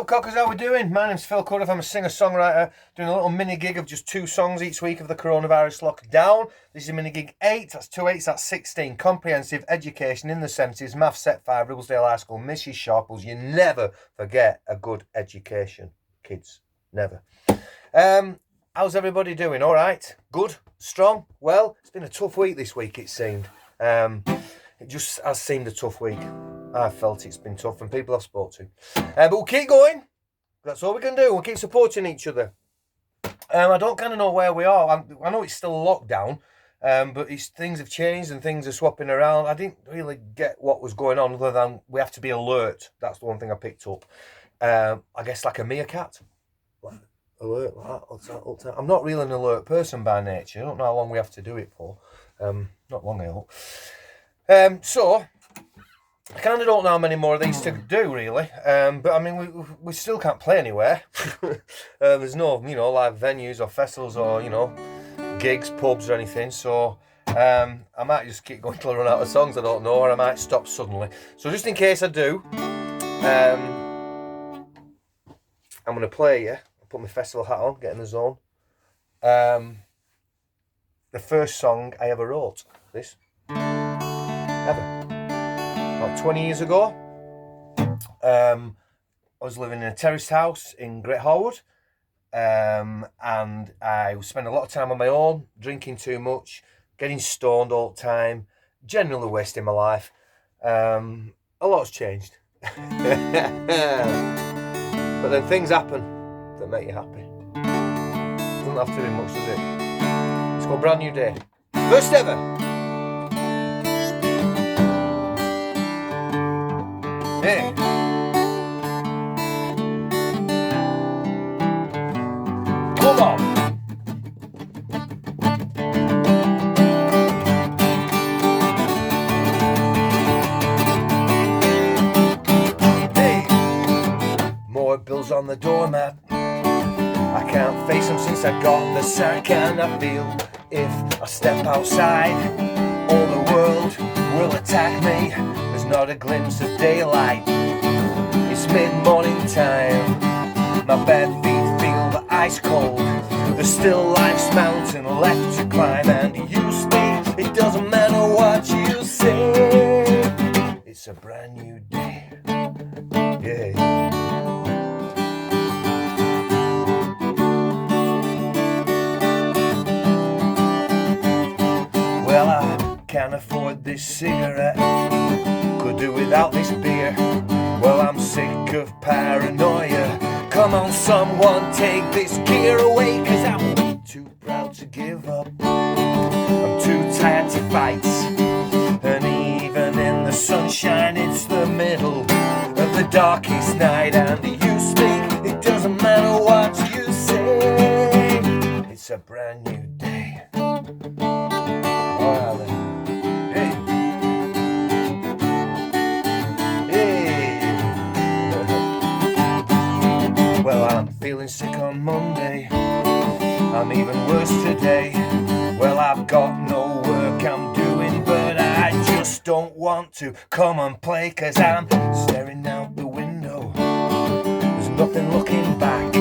up, cockers? How we doing? My name's Phil Cudworth. I'm a singer-songwriter doing a little mini gig of just 2 songs each week of the coronavirus lockdown. This is mini gig 8. That's 2 8s. That's 16. Comprehensive education in the senses. Maths set 5. Ribblesdale High School. Mrs. Sharples. You never forget a good education, kids. Never. How's everybody doing? All right? Good? Strong? Well, it's been a tough week this week, it seemed. It just has seemed a tough week. I felt it's been tough, and people I've spoke to. But we'll keep going. That's all we can do. We'll keep supporting each other. I don't kind of know where we are. I know it's still a lockdown, but things have changed and things are swapping around. I didn't really get what was going on other than we have to be alert. That's the one thing I picked up. I guess like a meerkat. Alert like that all the time. I'm not really an alert person by nature. I don't know how long we have to do it for. Not long, I hope. So I kind of don't know how many more of these to do, really. But I mean, we still can't play anywhere. There's no, live venues or festivals or, gigs, pubs or anything. So I might just keep going till I run out of songs I don't know, or I might stop suddenly. So just in case I do, I'm going to play you. I'll put my festival hat on, get in the zone. The first song I ever wrote, this. Ever. About 20 years ago, I was living in a terraced house in Great Harwood, and I spent a lot of time on my own, drinking too much, getting stoned all the time, generally wasting my life. A lot's changed. But then things happen that make you happy. Doesn't have to be much, does it? It's called Brand New Day. First ever. Hey. Come on. Hey. More bills on the doormat. I can't face them since I got the sack, and I feel if I step outside, all the world will attack me. There's not a glimpse of daylight. It's mid-morning time. My bare feet feel the ice cold. There's still life's mountain left to climb, and you speak. It doesn't matter what you say. It's a brand new day. Yeah. Well, I can't afford this cigarette. Could do without this beer. Well, I'm sick of paranoia. Come on, someone take this gear away, 'cause I'm too proud to give up. I'm too tired to fight. And even in the sunshine, it's the middle of the darkest night. And you speak, it doesn't matter what you say. It's a brand new day. Alright then. Well, I'm feeling sick on Monday. I'm even worse today. Well, I've got no work I'm doing, but I just don't want to come and play, 'cause I'm staring out the window. There's nothing looking back.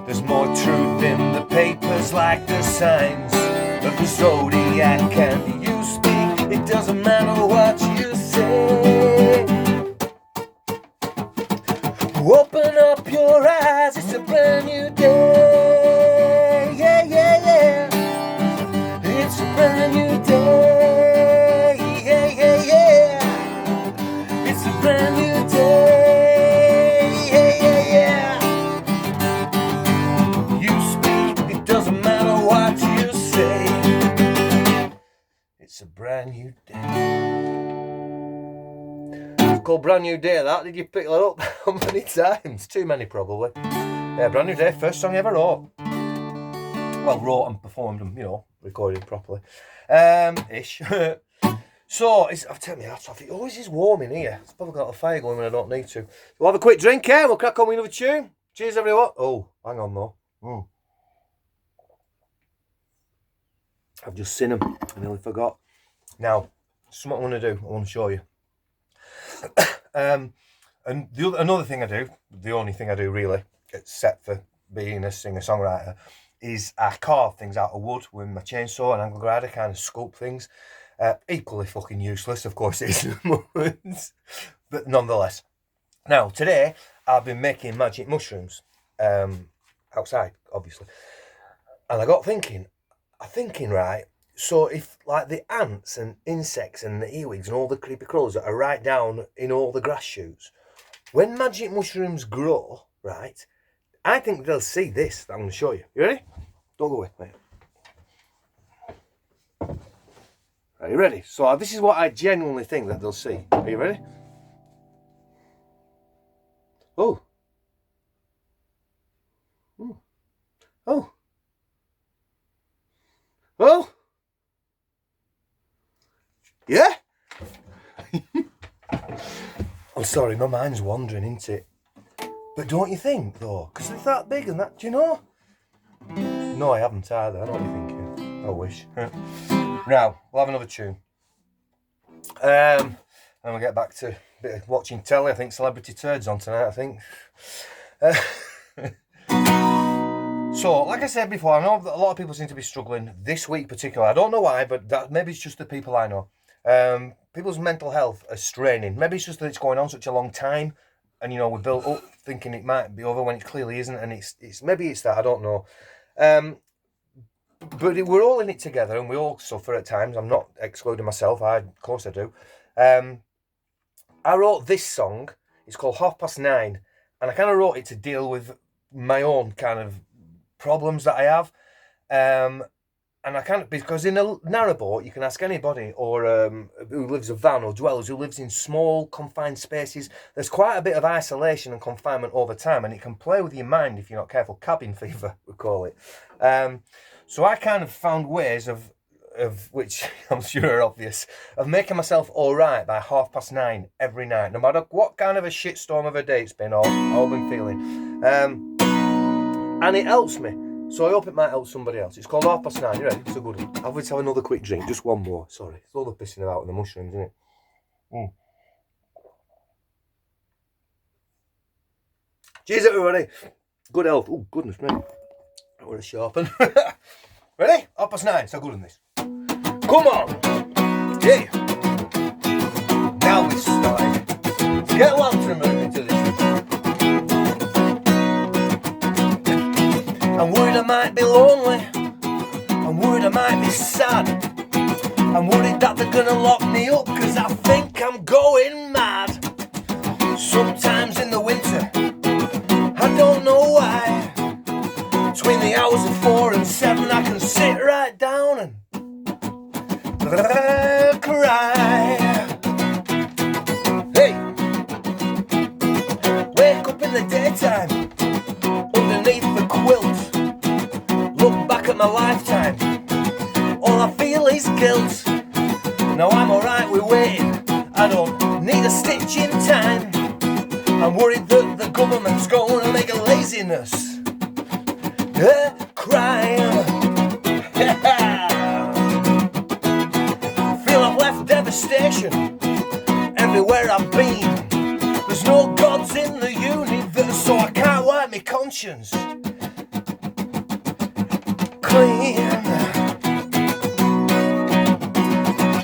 There's more truth in the papers, like the signs of the zodiac. And you speak, it doesn't matter what you say. Open up your eyes, it's a brand new day. Yeah, yeah, yeah. It's a brand new day. Yeah, yeah, yeah. It's a brand new day. Yeah, yeah, yeah. You speak, it doesn't matter what you say. It's a brand new day. Called Brand New Day, that. Did you pick that up? How many times? Too many, probably. Yeah, Brand New Day, first song I ever wrote. Well, wrote and performed and, recorded properly. Ish. So, I've taken my hat off. It always is warm in here. It's probably got the fire going when I don't need to. We'll have a quick drink here. We'll crack on with another tune. Cheers, everyone. Oh, hang on, though. I've just seen them. I nearly forgot. Now, something I want to do. I want to show you. And another thing I do, the only thing I do really, except for being a singer-songwriter, is I carve things out of wood with my chainsaw and angle grinder, kind of sculpt things. Equally fucking useless, of course it is, but nonetheless. Now, today, I've been making magic mushrooms, outside, obviously. And I got thinking, right, so if, like, the ants and insects and the earwigs and all the creepy crawlers that are right down in all the grass shoots, when magic mushrooms grow, right, I think they'll see this that I'm going to show you. You ready? Don't go away, mate. Are you ready? So this is what I genuinely think that they'll see. Are you ready? Oh. Oh. Oh. Yeah? I'm sorry, my mind's wandering, isn't it? But don't you think, though? Because it's that big and that, do you know? No, I haven't either. I know what you're thinking. I wish. Now, we'll have another tune. And we'll get back to a bit of watching telly. I think Celebrity Turd's on tonight, I think. So, like I said before, I know that a lot of people seem to be struggling this week particularly. I don't know why, but maybe it's just the people I know. People's mental health are straining. Maybe it's just that it's going on such a long time, and we're built up thinking it might be over when it clearly isn't, and it's maybe it's that, I don't know. But we're all in it together, and we all suffer at times. I'm not excluding myself. Of course I do. I wrote this song. It's called 9:30, and I kind of wrote it to deal with my own kind of problems that I have. And I can't, because in a narrowboat, you can ask anybody or who lives a van or dwellers who lives in small, confined spaces. There's quite a bit of isolation and confinement over time, and it can play with your mind if you're not careful. Cabin fever, we call it. So I kind of found ways of which I'm sure are obvious, of making myself all right by 9:30 every night, no matter what kind of a shitstorm of a day it's been or I've been feeling. And it helps me. So I hope it might help somebody else. It's called 9:30. You ready? It's a good one. I'll just have another quick drink. Just one more. Sorry. It's all the pissing about in the mushrooms, isn't it? Cheers, everybody. Good health. Oh, goodness me. I want to sharpen. Ready? 9:30. So good on this. Come on. Yeah. Now we're starting. Get lantern moving to this. I'm worried I might be lonely. I'm worried I might be sad. I'm worried that they're gonna lock me up, cause I think I'm going mad. Sometimes in the winter, I don't know why. Between the hours of 4 and 7, I can sit right down and cry. Hey, wake up in the daytime, underneath the quilt, look back at my lifetime, all I feel is guilt. Now I'm alright with waiting, I don't need a stitch in time. I'm worried that the government's going to make a laziness crime. Feel I've left devastation everywhere I've been. There's no gods in the universe, so I can't wipe my conscience clean.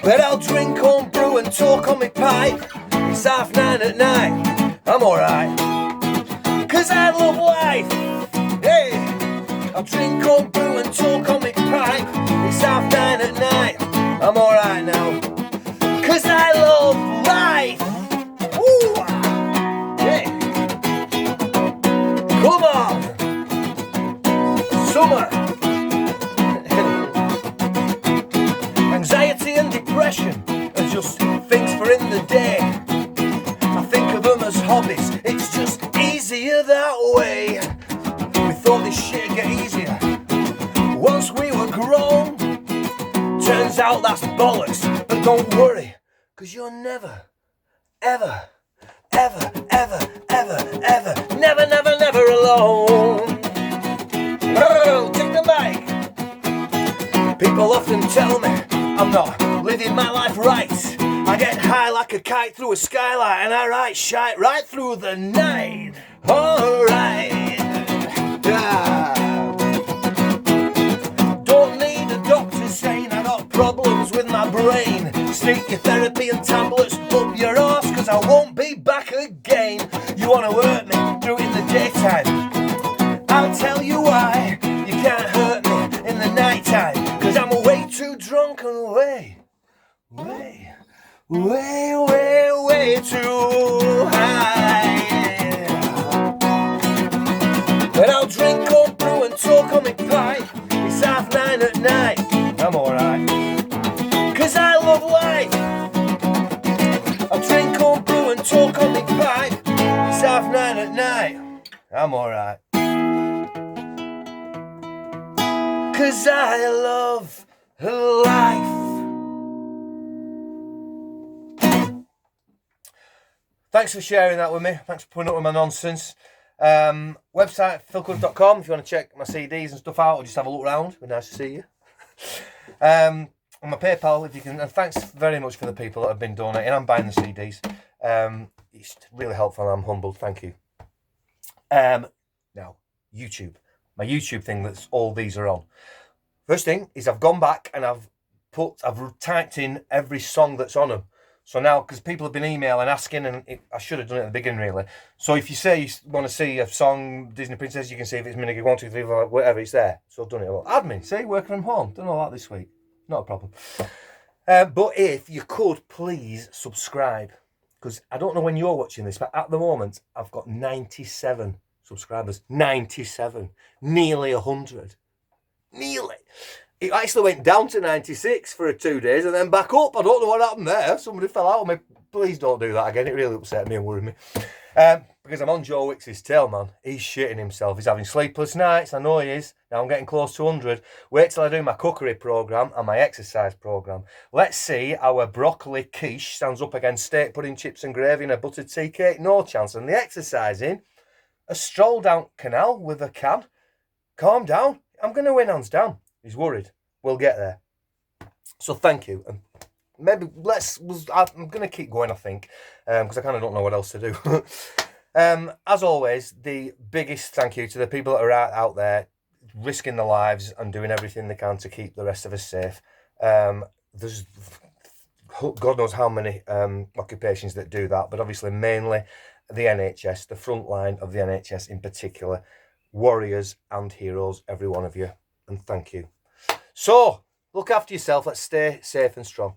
But I'll drink home brew and talk on my pipe. It's 9:30 at night, I'm alright, cause I love life. Hey, I'll drink home brew and talk on my pipe. It's 9:30 at night, I'm alright now, cause I love life. Woo! Yeah. Come on! Summer! Anxiety and depression are just things for in the day. I think of them as hobbies, it's just easier that way. We thought this shit'd get easier once we were grown. Turns out that's bollocks, but don't worry, cause you're never, ever, ever, ever, ever, ever, never, never, never alone. Oh, take the mic. People often tell me I'm not living my life right. I get high like a kite through a skylight, and I write shite right through the night. Alright. Yeah. Don't need a doctor saying I got problems with my brain. Stick your therapy and tablets up your arse, cause I won't be back again. You wanna hurt me, do it in the daytime. I'll tell you why. You can't hurt me in the night time, cause I'm way too drunk and way too high. When I'll drink cold brew and talk on my pipe, it's 9:30 at night. I'm alright, cause I love life. I'll drink cold brew and talk on my pipe, it's 9:30 at night. I'm alright, cause I love life. Thanks for sharing that with me. Thanks for putting up with my nonsense. Website philcudworth.com if you want to check my CDs and stuff out, or just have a look around. It'd be nice to see you. And my PayPal, if you can. And thanks very much for the people that have been donating. I'm buying the CDs. It's really helpful. I'm humbled. Thank you. Now, YouTube. My YouTube thing that's all these are on. First thing is I've gone back and I've typed in every song that's on them. So now, because people have been emailing, asking, and I should have done it at the beginning, really. So if you say you want to see a song, Disney Princess, you can see if it's Minigig 1, 2, 3, 4, whatever, it's there. So I've done it all. Admin, see, working from home. Done all that this week. Not a problem. But if you could, please subscribe. Because I don't know when you're watching this, but at the moment, I've got 97 subscribers. 97. Nearly 100. Nearly. It actually went down to 96 for 2 days and then back up. I don't know what happened there. Somebody fell out on me. Please don't do that again. It really upset me and worried me. Because I'm on Joe Wicks's tail, man. He's shitting himself. He's having sleepless nights. I know he is. Now I'm getting close to 100. Wait till I do my cookery programme and my exercise programme. Let's see how a broccoli quiche stands up against steak pudding, chips and gravy and a buttered tea cake. No chance. And the exercising, a stroll down canal with a can. Calm down. I'm going to win hands down. He's worried. We'll get there. So thank you. And maybe I'm going to keep going, I think, because I kind of don't know what else to do. As always, the biggest thank you to the people that are out there risking their lives and doing everything they can to keep the rest of us safe. There's God knows how many occupations that do that, but obviously mainly the NHS, the front line of the NHS in particular. Warriors and heroes, every one of you, and thank you. So, look after yourself. Let's stay safe and strong.